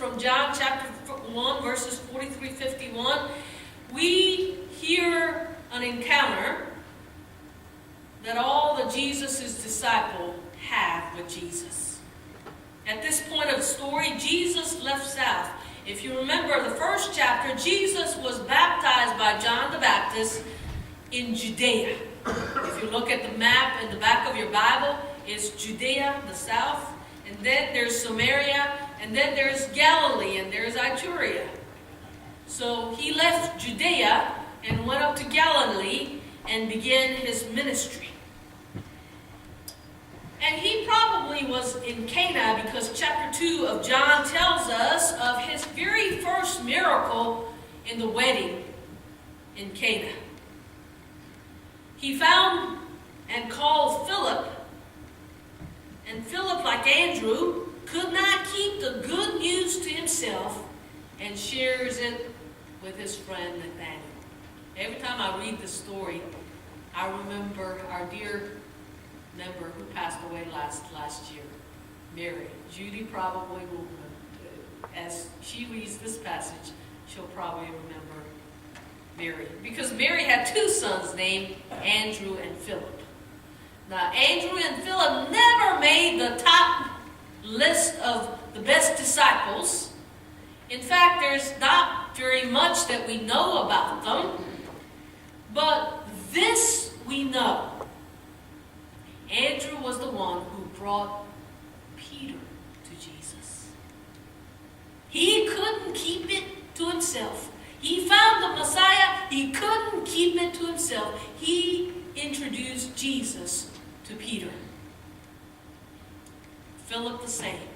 from John chapter 1, verses 43-51, we hear an encounter that all the Jesus' disciples have with Jesus. At this point of the story, Jesus left south. If you remember the first chapter, Jesus was baptized by John the Baptist in Judea. If you look at the map in the back of your Bible, it's Judea, the south, and then there's Samaria, and then there's Galilee, and there's Iturea. So he left Judea and went up to Galilee and began his ministry. And he probably was in Cana because chapter 2 of John tells us of his very first miracle in the wedding in Cana. He found and called Philip, and Philip, like Andrew, could not keep the good news to himself and shares it with his friend Nathaniel. Every time I read this story, I remember our dear member who passed away last year, Mary. Judy probably will, as she reads this passage, she'll probably remember Mary. Because Mary had two sons named Andrew and Philip. Now, Andrew and Philip never made the top list of the best disciples. In fact, there's not very much that we know about them. But this we know. Andrew was the one who brought Peter to Jesus. He couldn't keep it to himself. He found the Messiah. He couldn't keep it to himself. He introduced Jesus to Peter. Philip the same.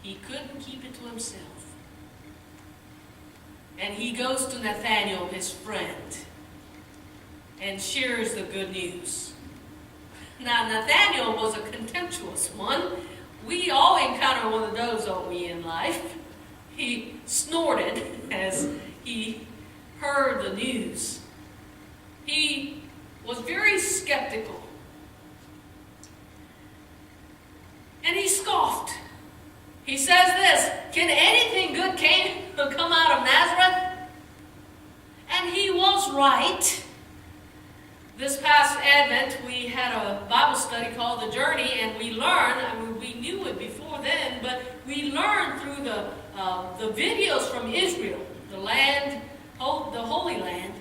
He couldn't keep it to himself. And he goes to Nathanael, his friend, and shares the good news. Now, Nathanael was a contemptuous one. We all encounter one of those, don't we, in life? He snorted as he heard the news. He was very skeptical. And he scoffed. He says this, "Can anything good come out of Nazareth?" And he was right. This past Advent, we had a Bible study called The Journey, and we learned, we knew it before then, but we learned through the videos from Israel, the land, the Holy Land,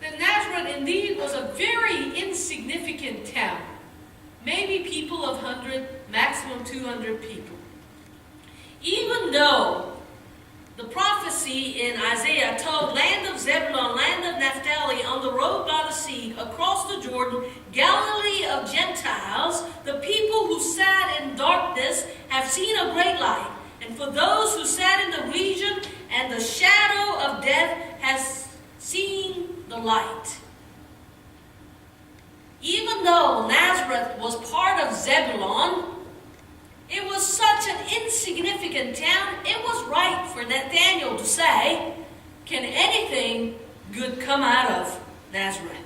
that Nazareth indeed was a very insignificant town. Maybe people of 100, maximum 200 people. Even though the prophecy in Isaiah told land of Zebulun, land of Naphtali, on the road by the sea, across the Jordan, Galilee of Gentiles, the people who sat in darkness have seen a great light. And for those who sat in the region and the shadow of death has seen the light. Even though Nazareth was part of Zebulun, it was such an insignificant town, it was right for Nathanael to say, "Can anything good come out of Nazareth?"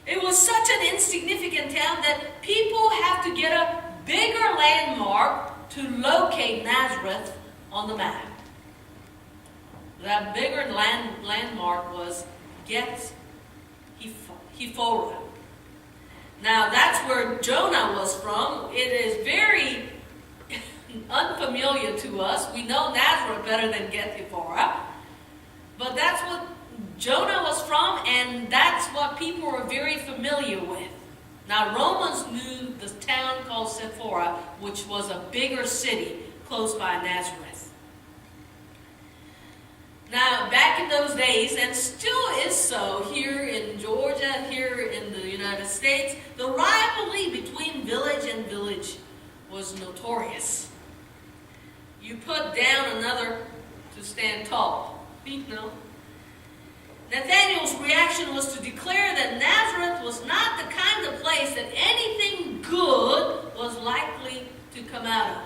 It was such an insignificant town that people have to get a bigger landmark to locate Nazareth on the map. That bigger landmark was Get Hephora. Now, that's where Jonah was from. It is very unfamiliar to us. We know Nazareth better than Get-Hephora. But that's what Jonah was from, and that's what people were very familiar with. Now, Romans knew the town called Sephora, which was a bigger city close by Nazareth. Now, back in those days, and still is so here in Georgia, here in the United States, the rivalry between village and village was notorious. You put down another to stand tall. No. Nathanael's reaction was to declare that Nazareth was not the kind of place that anything good was likely to come out of.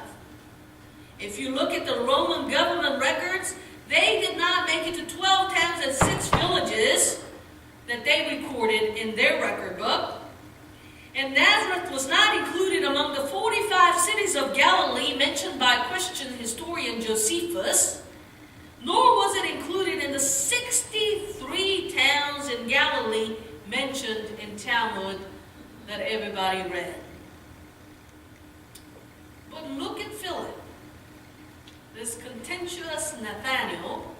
If you look at the Roman government records, they did not make it to 12 towns and 6 villages that they recorded in their record book. And Nazareth was not included among the 45 cities of Galilee mentioned by Christian historian Josephus, nor was it included in the 63 towns in Galilee mentioned in Talmud that everybody read. But look at Philip, this contentious Nathanael,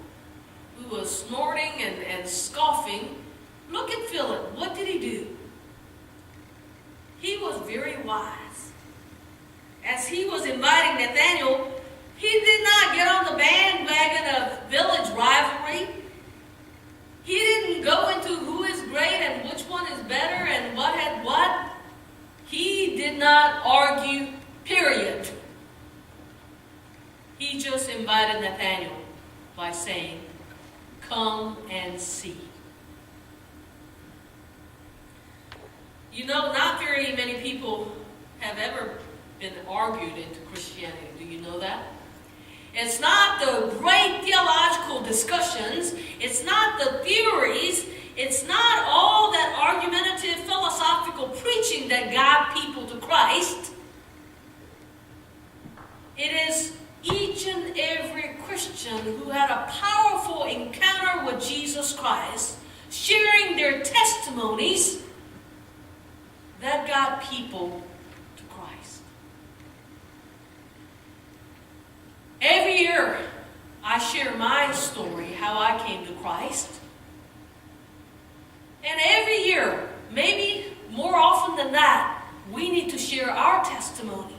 who was snorting and scoffing. Look at Philip. What did he do? He was very wise. As he was inviting Nathanael, he did not get on the bandwagon of village rivalry. He didn't go into who is great and which one is better and what had what. He did not argue, period. He just invited Nathanael by saying, "Come and see." You know, not very many people have ever been argued into Christianity. Do you know that? It's not the great theological discussions. It's not the theories. It's not all that argumentative philosophical preaching that got people to Christ. It is each and every Christian who had a powerful encounter with Jesus Christ, sharing their testimonies, that got people to Christ. Every year, I share my story, how I came to Christ. And every year, maybe more often than that, we need to share our testimony.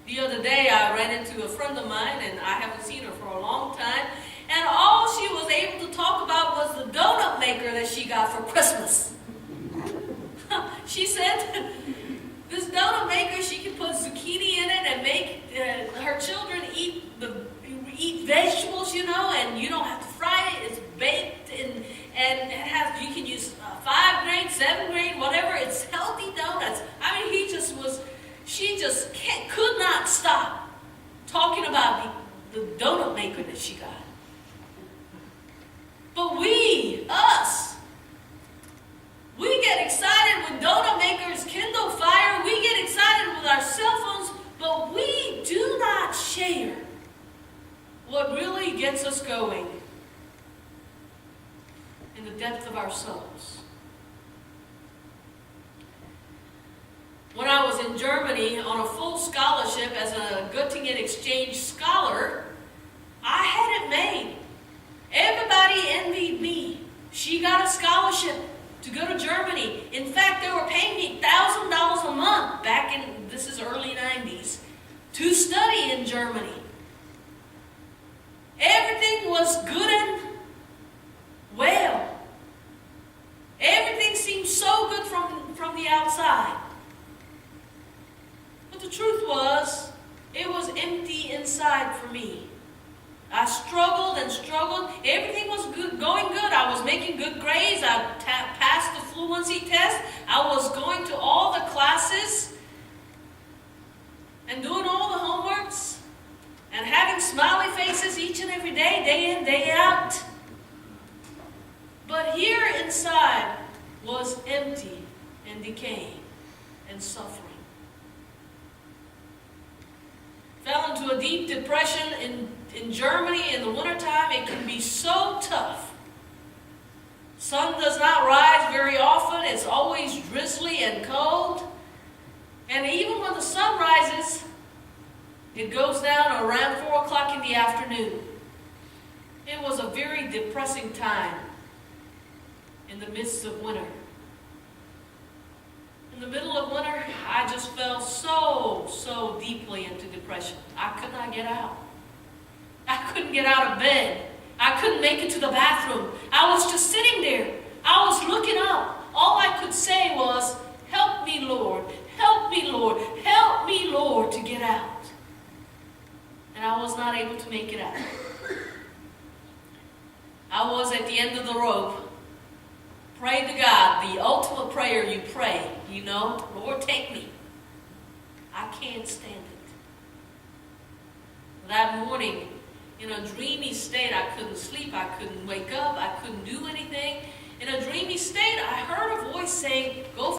The other day, I ran into a friend of mine, and I haven't seen her for a long time, and all she was able to talk about was the donut maker that she got for Christmas. She said this donut maker, she can put zucchini in it and make her children eat vegetables, you know, and you don't have to fry it. It's baked and it has, you can use 5 grain, 7 grain, whatever. It's healthy donuts. I mean, she just could not stop talking about the donut maker that she got. But we get excited with donut makers, Kindle Fire. We get excited with our cell phones, but we do not share what really gets us going in the depth of our souls. When I was in Germany on a full scholarship as a Göttingen exchange scholar, I had it made. Everybody envied me. She got a scholarship to go to Germany. In fact, they were paying me $1,000 a month back in, this is early 90s, to study in Germany. Everything was good and well. Everything seemed so good from the outside. But the truth was, it was empty inside for me. I struggled and struggled. Everything was going good. I was making good grades. I passed the fluency test. I was going to all the classes and doing all the homeworks and having smiley faces each and every day, day in, day out. But here inside was empty and decaying and suffering. Fell into a deep depression in Germany in the wintertime. It can be so tough. Sun does not rise very often. It's always drizzly and cold. And even when the sun rises, it goes down around 4 o'clock in the afternoon. It was a very depressing time in the midst of winter. In the middle of winter, I just fell so deeply into depression. I could not get out. I couldn't get out of bed. I couldn't make it to the bathroom. I was just sitting there. I was looking up. All I could say was, "Help me, Lord. Help me, Lord. Help me, Lord," to get out. And I was not able to make it out. I was at the end of the rope. Pray to God, the ultimate prayer you pray, you know, "Lord, take me. I can't stand it." That morning, in a dreamy state, I couldn't sleep, I couldn't wake up, I couldn't do anything. In a dreamy state, I heard a voice saying, "Go